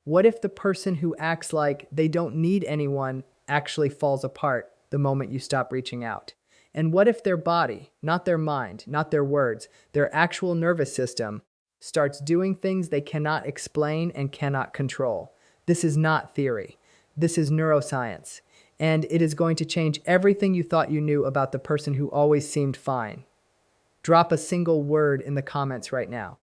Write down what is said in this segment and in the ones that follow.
What if the person who acts like they don't need anyone actually falls apart the moment you stop reaching out? And what if their body, not their mind, not their words, their actual nervous system, starts doing things they cannot explain and cannot control? This is not theory. This is neuroscience. And it is going to change everything you thought you knew about the person who always seemed fine. Drop a single word in the comments right now.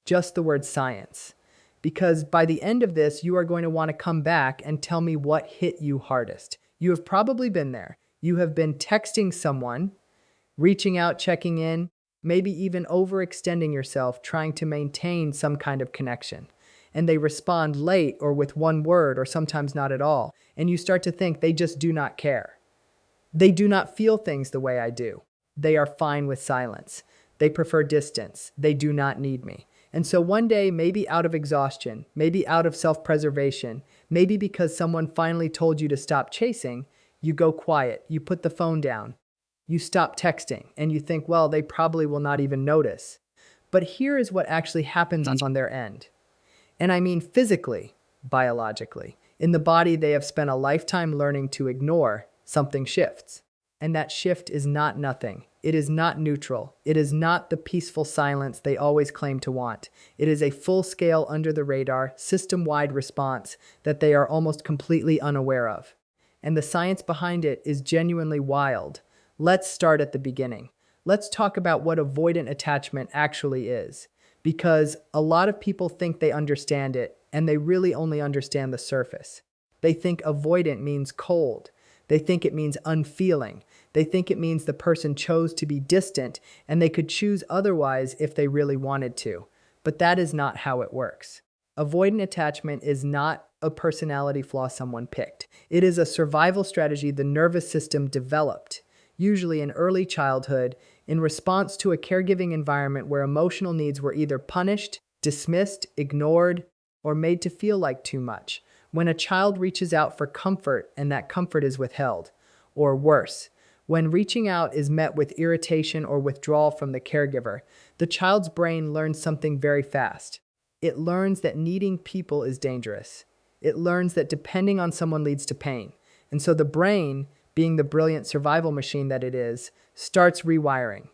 Just the word science. Because by the end of this, you are going to want to come back and tell me what hit you hardest. You have probably been there. You have been texting someone, reaching out, checking in, maybe even overextending yourself, trying to maintain some kind of connection. And they respond late or with one word or sometimes not at all. And you start to think they just do not care. They do not feel things the way I do. They are fine with silence. They prefer distance. They do not need me. And so one day, maybe out of exhaustion, maybe out of self-preservation, maybe because someone finally told you to stop chasing, you go quiet, you put the phone down, you stop texting, and you think, well, they probably will not even notice. But here is what actually happens on their end. And I mean physically, biologically. In the body they have spent a lifetime learning to ignore, something shifts. And that shift is not nothing. It is not neutral. It is not the peaceful silence they always claim to want. It is a full-scale, under-the-radar, system-wide response that they are almost completely unaware of. And the science behind it is genuinely wild. Let's start at the beginning. Let's talk about what avoidant attachment actually is. Because a lot of people think they understand it, and they really only understand the surface. They think avoidant means cold. They think it means unfeeling. They think it means the person chose to be distant, and they could choose otherwise if they really wanted to. But that is not how it works. Avoidant attachment is not a personality flaw someone picked. It is a survival strategy the nervous system developed, usually in early childhood, in response to a caregiving environment where emotional needs were either punished, dismissed, ignored, or made to feel like too much. When a child reaches out for comfort and that comfort is withheld, or worse, when reaching out is met with irritation or withdrawal from the caregiver, the child's brain learns something very fast. It learns that needing people is dangerous. It learns that depending on someone leads to pain. And so the brain, being the brilliant survival machine that it is, starts rewiring.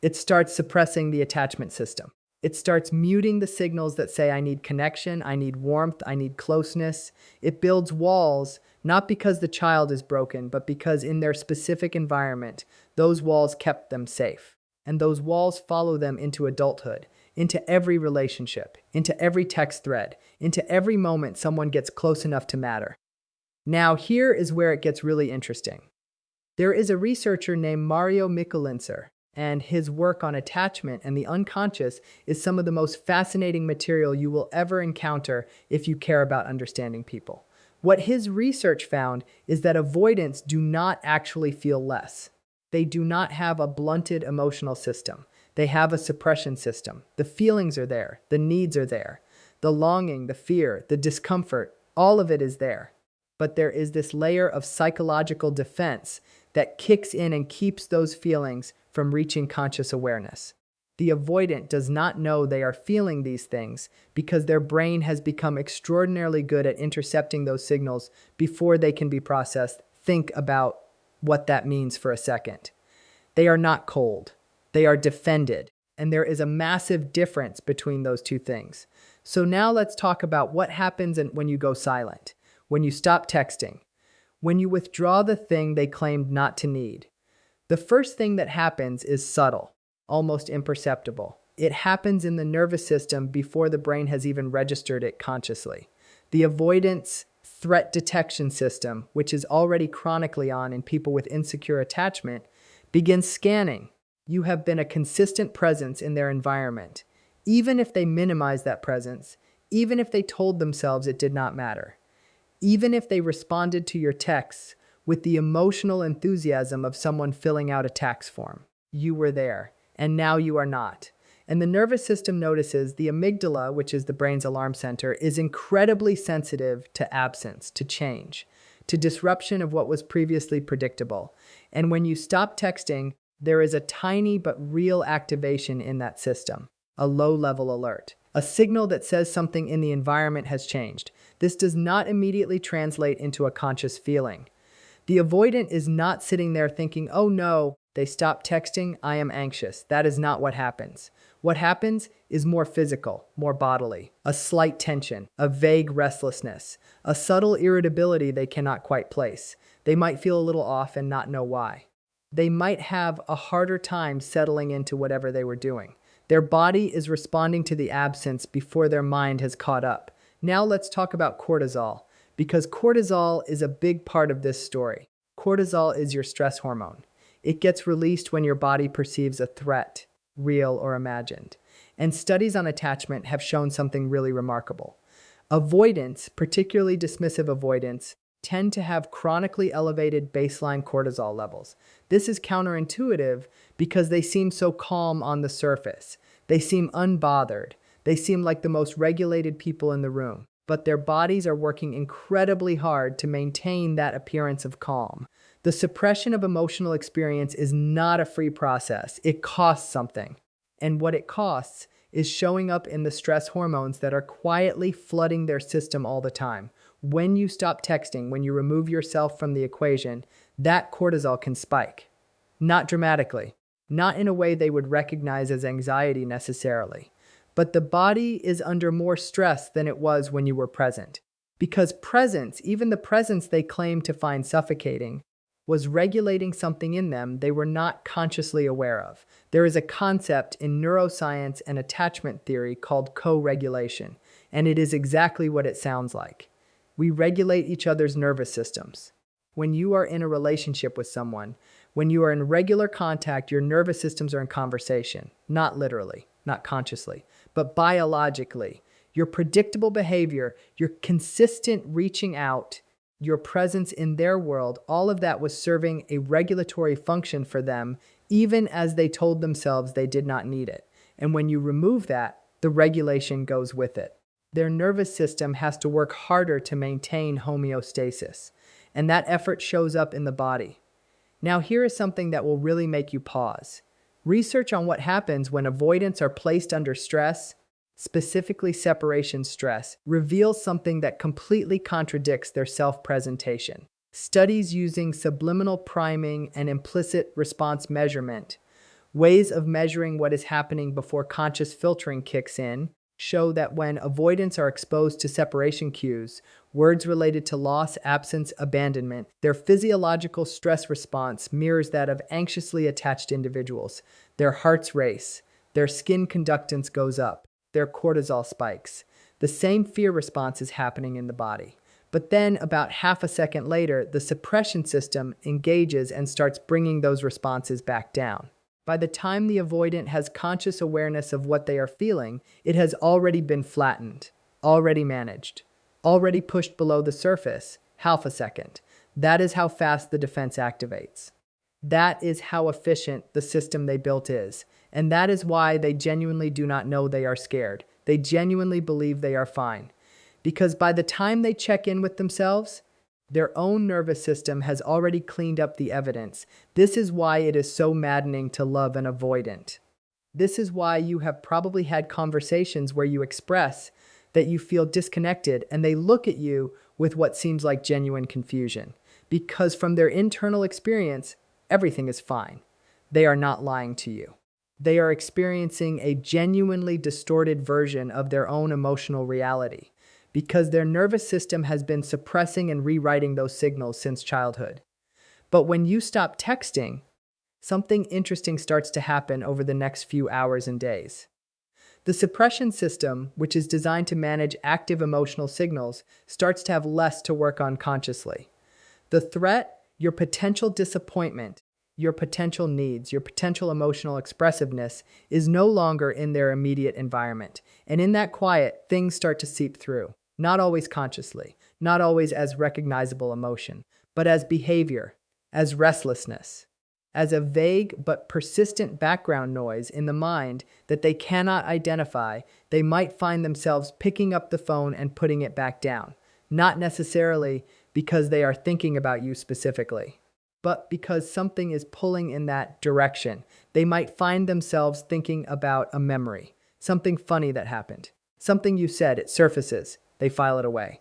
It starts suppressing the attachment system. It starts muting the signals that say, I need connection, I need warmth, I need closeness. It builds walls, not because the child is broken, but because in their specific environment, those walls kept them safe. And those walls follow them into adulthood, into every relationship, into every text thread, into every moment someone gets close enough to matter. Now, here is where it gets really interesting. There is a researcher named Mario Mikulincer, and his work on attachment and the unconscious is some of the most fascinating material you will ever encounter if you care about understanding people. What his research found is that avoidants do not actually feel less. They do not have a blunted emotional system. They have a suppression system. The feelings are there. The needs are there. The longing, the fear, the discomfort, all of it is there. But there is this layer of psychological defense that kicks in and keeps those feelings from reaching conscious awareness. The avoidant does not know they are feeling these things because their brain has become extraordinarily good at intercepting those signals before they can be processed. Think about what that means for a second. They are not cold. They are defended. And there is a massive difference between those two things. So now let's talk about what happens when you go silent, when you stop texting, when you withdraw the thing they claimed not to need. The first thing that happens is subtle, almost imperceptible. It happens in the nervous system before the brain has even registered it consciously. The avoidance threat detection system, which is already chronically on in people with insecure attachment, begins scanning. You have been a consistent presence in their environment, even if they minimize that presence, even if they told themselves it did not matter, even if they responded to your texts with the emotional enthusiasm of someone filling out a tax form. You were there, and now you are not. And the nervous system notices the amygdala, which is the brain's alarm center, is incredibly sensitive to absence, to change, to disruption of what was previously predictable. And when you stop texting, there is a tiny but real activation in that system, a low-level alert, a signal that says something in the environment has changed. This does not immediately translate into a conscious feeling. The avoidant is not sitting there thinking, oh no, they stopped texting, I am anxious. That is not what happens. What happens is more physical, more bodily, a slight tension, a vague restlessness, a subtle irritability they cannot quite place. They might feel a little off and not know why. They might have a harder time settling into whatever they were doing. Their body is responding to the absence before their mind has caught up. Now let's talk about cortisol, because cortisol is a big part of this story. Cortisol is your stress hormone. It gets released when your body perceives a threat, real or imagined. And studies on attachment have shown something really remarkable. Avoidants, particularly dismissive avoidants, tend to have chronically elevated baseline cortisol levels. This is counterintuitive because they seem so calm on the surface. They seem unbothered. They seem like the most regulated people in the room. But their bodies are working incredibly hard to maintain that appearance of calm. The suppression of emotional experience is not a free process. It costs something. And what it costs is showing up in the stress hormones that are quietly flooding their system all the time. When you stop texting, when you remove yourself from the equation, that cortisol can spike. Not dramatically, not in a way they would recognize as anxiety necessarily. But the body is under more stress than it was when you were present. Because presence, even the presence they claim to find suffocating, was regulating something in them they were not consciously aware of. There is a concept in neuroscience and attachment theory called co-regulation, and it is exactly what it sounds like. We regulate each other's nervous systems. When you are in a relationship with someone, when you are in regular contact, your nervous systems are in conversation, not literally, not consciously, but biologically. Your predictable behavior, your consistent reaching out, your presence in their world, all of that was serving a regulatory function for them, even as they told themselves they did not need it. And when you remove that, the regulation goes with it. Their nervous system has to work harder to maintain homeostasis, and that effort shows up in the body. Now, here is something that will really make you pause. Research on what happens when avoidants are placed under stress, specifically separation stress, reveals something that completely contradicts their self-presentation. Studies using subliminal priming and implicit response measurement, ways of measuring what is happening before conscious filtering kicks in, show that when avoidants are exposed to separation cues, words related to loss, absence, abandonment, their physiological stress response mirrors that of anxiously attached individuals. Their hearts race, their skin conductance goes up, their cortisol spikes. The same fear response is happening in the body. But then, about half a second later, the suppression system engages and starts bringing those responses back down. By the time the avoidant has conscious awareness of what they are feeling, it has already been flattened, already managed, already pushed below the surface, half a second. That is how fast the defense activates. That is how efficient the system they built is. And that is why they genuinely do not know they are scared. They genuinely believe they are fine. Because by the time they check in with themselves, their own nervous system has already cleaned up the evidence. This is why it is so maddening to love an avoidant. This is why you have probably had conversations where you express that you feel disconnected and they look at you with what seems like genuine confusion. Because from their internal experience, everything is fine. They are not lying to you. They are experiencing a genuinely distorted version of their own emotional reality, because their nervous system has been suppressing and rewriting those signals since childhood. But when you stop texting, something interesting starts to happen over the next few hours and days. The suppression system, which is designed to manage active emotional signals, starts to have less to work on consciously. The threat, your potential disappointment, your potential needs, your potential emotional expressiveness is no longer in their immediate environment. And in that quiet, things start to seep through. Not always consciously, not always as recognizable emotion, but as behavior, as restlessness, as a vague but persistent background noise in the mind that they cannot identify. They might find themselves picking up the phone and putting it back down, not necessarily because they are thinking about you specifically, but because something is pulling in that direction. They might find themselves thinking about a memory, something funny that happened. Something you said, it surfaces. They file it away.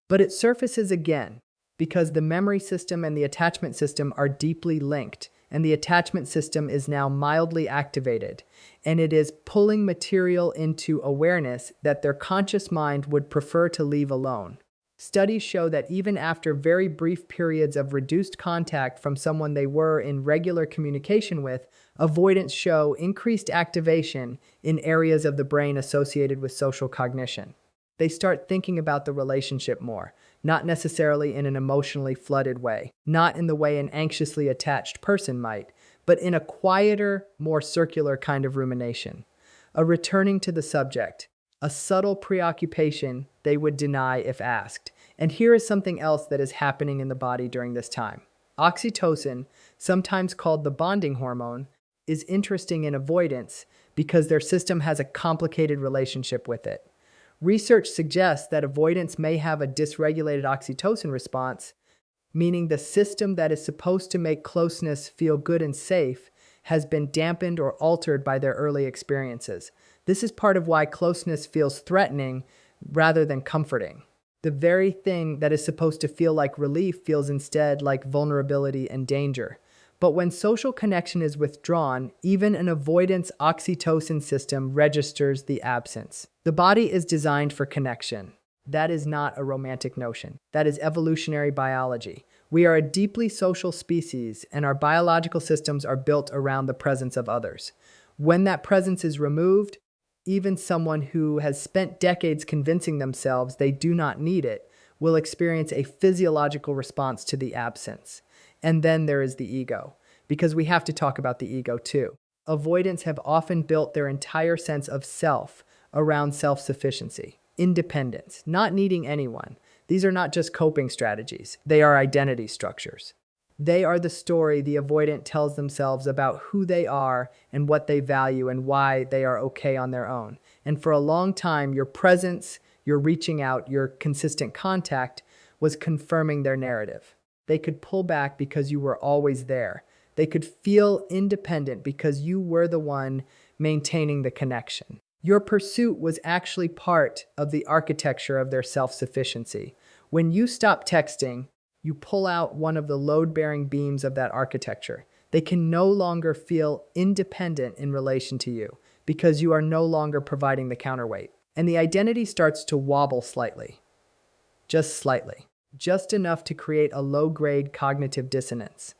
But it surfaces again because the memory system and the attachment system are deeply linked, and the attachment system is now mildly activated, and it is pulling material into awareness that their conscious mind would prefer to leave alone. Studies show that even after very brief periods of reduced contact from someone they were in regular communication with, avoidants show increased activation in areas of the brain associated with social cognition. They start thinking about the relationship more, not necessarily in an emotionally flooded way, not in the way an anxiously attached person might, but in a quieter, more circular kind of rumination. A returning to the subject, a subtle preoccupation they would deny if asked. And here is something else that is happening in the body during this time. Oxytocin, sometimes called the bonding hormone, is interesting in avoidance because their system has a complicated relationship with it. Research suggests that avoidants may have a dysregulated oxytocin response, meaning the system that is supposed to make closeness feel good and safe has been dampened or altered by their early experiences. This is part of why closeness feels threatening rather than comforting. The very thing that is supposed to feel like relief feels instead like vulnerability and danger. But when social connection is withdrawn, even an avoidance oxytocin system registers the absence. The body is designed for connection. That is not a romantic notion. That is evolutionary biology. We are a deeply social species, and our biological systems are built around the presence of others. When that presence is removed, even someone who has spent decades convincing themselves they do not need it will experience a physiological response to the absence. And then there is the ego, because we have to talk about the ego too. Avoidants have often built their entire sense of self around self-sufficiency, independence, not needing anyone. These are not just coping strategies, they are identity structures. They are the story the avoidant tells themselves about who they are and what they value and why they are okay on their own. And for a long time, your presence, your reaching out, your consistent contact was confirming their narrative. They could pull back because you were always there. They could feel independent because you were the one maintaining the connection. Your pursuit was actually part of the architecture of their self-sufficiency. When you stop texting, you pull out one of the load-bearing beams of that architecture. They can no longer feel independent in relation to you because you are no longer providing the counterweight. And the identity starts to wobble slightly. Just slightly. Just enough to create a low-grade cognitive dissonance.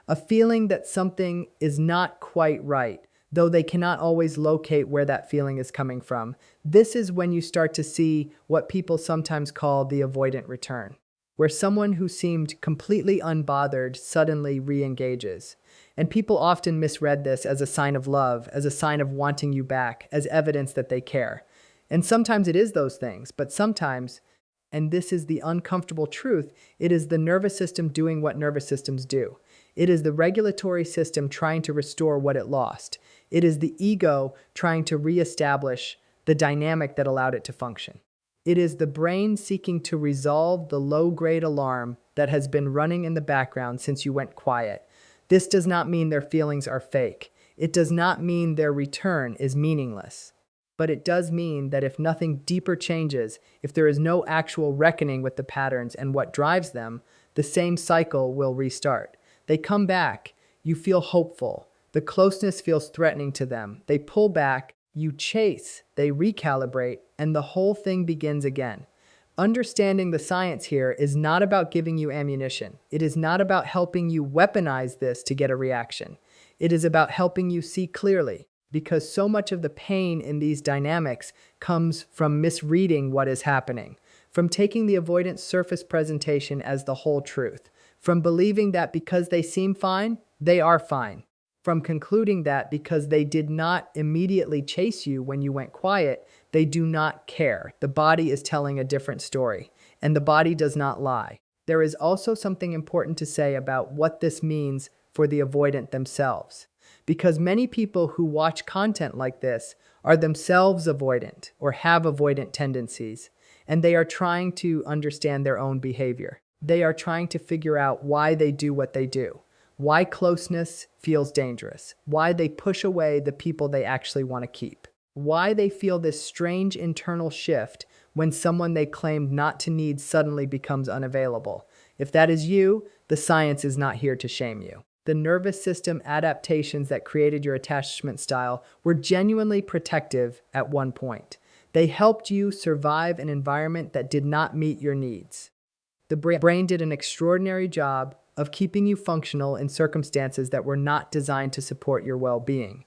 A feeling that something is not quite right, though they cannot always locate where that feeling is coming from. This is when you start to see what people sometimes call the avoidant return, where someone who seemed completely unbothered suddenly re-engages. And people often misread this as a sign of love, as a sign of wanting you back, as evidence that they care. And sometimes it is those things, but sometimes, and this is the uncomfortable truth, it is the nervous system doing what nervous systems do. It is the regulatory system trying to restore what it lost. It is the ego trying to reestablish the dynamic that allowed it to function. It is the brain seeking to resolve the low-grade alarm that has been running in the background since you went quiet. This does not mean their feelings are fake. It does not mean their return is meaningless. But it does mean that if nothing deeper changes, if there is no actual reckoning with the patterns and what drives them, the same cycle will restart. They come back, you feel hopeful. The closeness feels threatening to them. They pull back, you chase, they recalibrate, and the whole thing begins again. Understanding the science here is not about giving you ammunition. It is not about helping you weaponize this to get a reaction. It is about helping you see clearly, because so much of the pain in these dynamics comes from misreading what is happening, from taking the avoidant surface presentation as the whole truth, from believing that because they seem fine, they are fine, from concluding that because they did not immediately chase you when you went quiet, they do not care. The body is telling a different story, and the body does not lie. There is also something important to say about what this means for the avoidant themselves, because many people who watch content like this are themselves avoidant or have avoidant tendencies, and they are trying to understand their own behavior. They are trying to figure out why they do what they do, why closeness feels dangerous, why they push away the people they actually want to keep. why they feel this strange internal shift when someone they claimed not to need suddenly becomes unavailable. If that is you, the science is not here to shame you. The nervous system adaptations that created your attachment style were genuinely protective at one point. They helped you survive an environment that did not meet your needs. The brain did an extraordinary job of keeping you functional in circumstances that were not designed to support your well-being.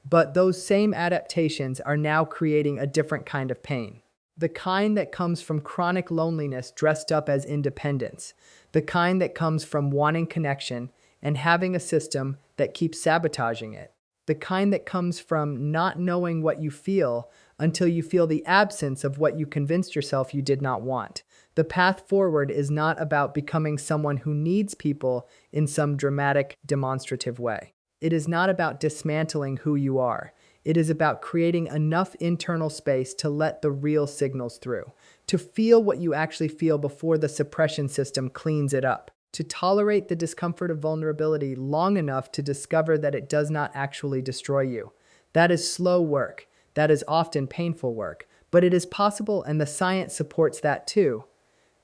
But those same adaptations are now creating a different kind of pain. The kind that comes from chronic loneliness dressed up as independence. The kind that comes from wanting connection and having a system that keeps sabotaging it. The kind that comes from not knowing what you feel until you feel the absence of what you convinced yourself you did not want. The path forward is not about becoming someone who needs people in some dramatic, demonstrative way. It is not about dismantling who you are. It is about creating enough internal space to let the real signals through, to feel what you actually feel before the suppression system cleans it up, to tolerate the discomfort of vulnerability long enough to discover that it does not actually destroy you. That is slow work. That is often painful work, but it is possible, and the science supports that too.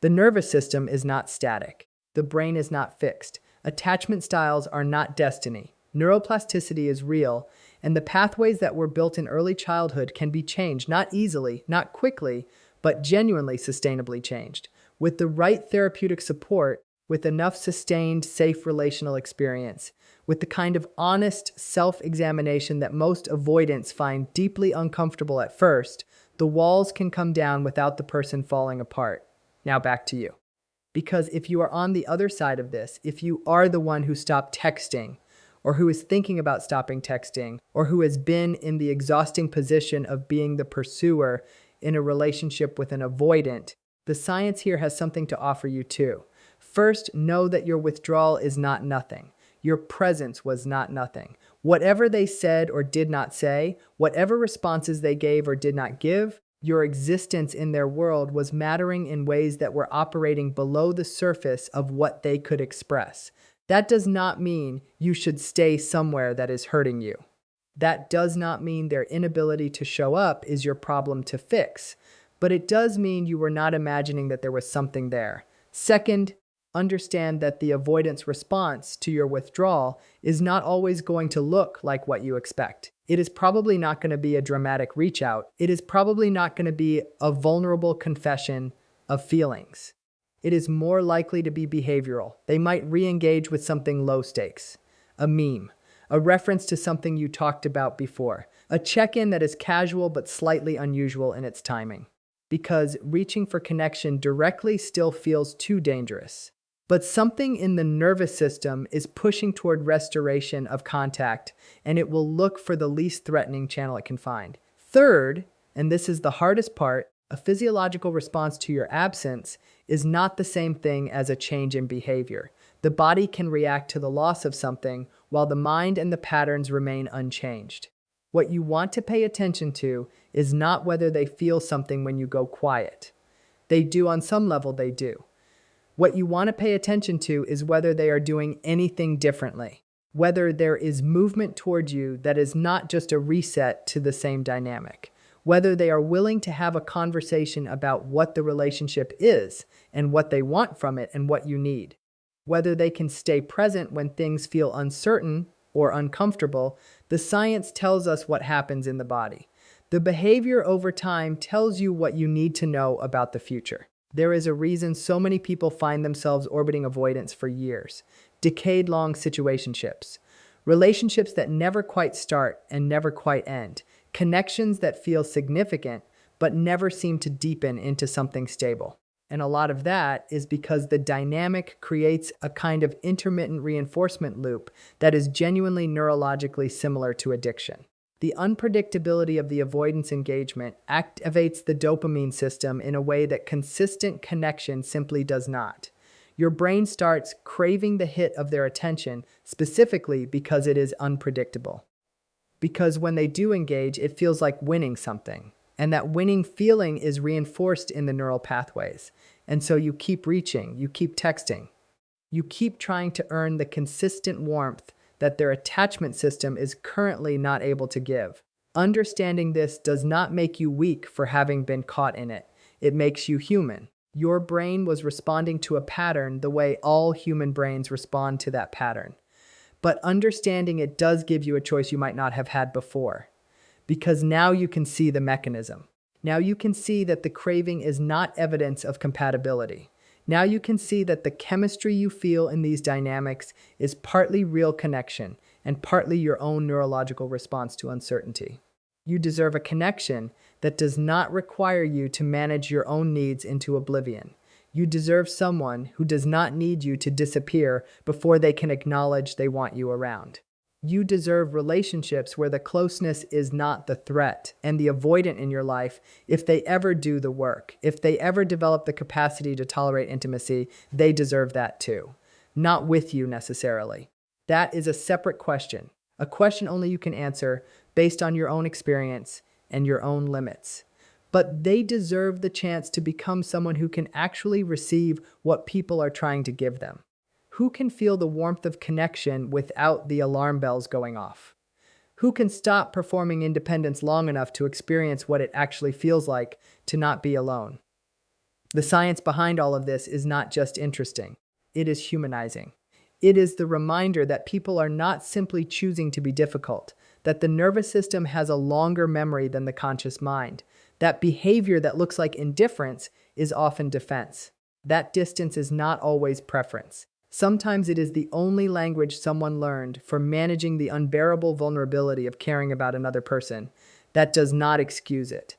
The nervous system is not static. The brain is not fixed. Attachment styles are not destiny. Neuroplasticity is real, and the pathways that were built in early childhood can be changed, not easily, not quickly, but genuinely sustainably changed. With the right therapeutic support, with enough sustained, safe relational experience, with the kind of honest self-examination that most avoidants find deeply uncomfortable at first, the walls can come down without the person falling apart. Now back to you. Because if you are on the other side of this, if you are the one who stopped texting, or who is thinking about stopping texting, or who has been in the exhausting position of being the pursuer in a relationship with an avoidant, the science here has something to offer you too. First, know that your withdrawal is not nothing. Your presence was not nothing. Whatever they said or did not say, whatever responses they gave or did not give, your existence in their world was mattering in ways that were operating below the surface of what they could express. That does not mean you should stay somewhere that is hurting you. That does not mean their inability to show up is your problem to fix, but it does mean you were not imagining that there was something there. Second, understand that the avoidance response to your withdrawal is not always going to look like what you expect. It is probably not going to be a dramatic reach out. It is probably not going to be a vulnerable confession of feelings. It is more likely to be behavioral. They might re-engage with something low stakes, a meme, a reference to something you talked about before, a check-in that is casual but slightly unusual in its timing. Because reaching for connection directly still feels too dangerous. But something in the nervous system is pushing toward restoration of contact, and it will look for the least threatening channel it can find. Third, and this is the hardest part, a physiological response to your absence is not the same thing as a change in behavior. The body can react to the loss of something while the mind and the patterns remain unchanged. What you want to pay attention to is not whether they feel something when you go quiet. They do on some level, they do. What you want to pay attention to is whether they are doing anything differently, whether there is movement toward you that is not just a reset to the same dynamic, whether they are willing to have a conversation about what the relationship is and what they want from it and what you need, whether they can stay present when things feel uncertain or uncomfortable. The science tells us what happens in the body. The behavior over time tells you what you need to know about the future. There is a reason so many people find themselves orbiting avoidance for years. Decade-long situationships. Relationships that never quite start and never quite end. Connections that feel significant but never seem to deepen into something stable. And a lot of that is because the dynamic creates a kind of intermittent reinforcement loop that is genuinely neurologically similar to addiction. The unpredictability of the avoidance engagement activates the dopamine system in a way that consistent connection simply does not. Your brain starts craving the hit of their attention specifically because it is unpredictable. Because when they do engage, it feels like winning something. And that winning feeling is reinforced in the neural pathways. And so you keep reaching, you keep texting. You keep trying to earn the consistent warmth that their attachment system is currently not able to give. Understanding this does not make you weak for having been caught in it. It makes you human. Your brain was responding to a pattern the way all human brains respond to that pattern. But understanding it does give you a choice you might not have had before. Because now you can see the mechanism. Now you can see that the craving is not evidence of compatibility. Now you can see that the chemistry you feel in these dynamics is partly real connection and partly your own neurological response to uncertainty. You deserve a connection that does not require you to manage your own needs into oblivion. You deserve someone who does not need you to disappear before they can acknowledge they want you around. You deserve relationships where the closeness is not the threat, and the avoidant in your life, if they ever do the work, if they ever develop the capacity to tolerate intimacy, they deserve that too. Not with you necessarily. That is a separate question, a question only you can answer based on your own experience and your own limits. But they deserve the chance to become someone who can actually receive what people are trying to give them. Who can feel the warmth of connection without the alarm bells going off? Who can stop performing independence long enough to experience what it actually feels like to not be alone? The science behind all of this is not just interesting. It is humanizing. It is the reminder that people are not simply choosing to be difficult, that the nervous system has a longer memory than the conscious mind, that behavior that looks like indifference is often defense. That distance is not always preference. Sometimes it is the only language someone learned for managing the unbearable vulnerability of caring about another person. That does not excuse it,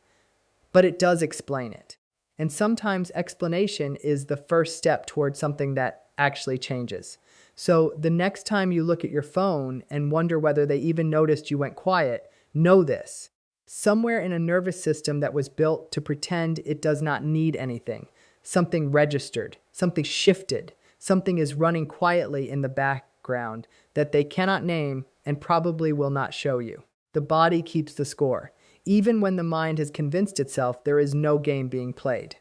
but it does explain it. And sometimes explanation is the first step towards something that actually changes. So the next time you look at your phone and wonder whether they even noticed you went quiet, know this. Somewhere in a nervous system that was built to pretend it does not need anything, something registered, something shifted, something is running quietly in the background that they cannot name and probably will not show you. The body keeps the score. Even when the mind has convinced itself there is no game being played.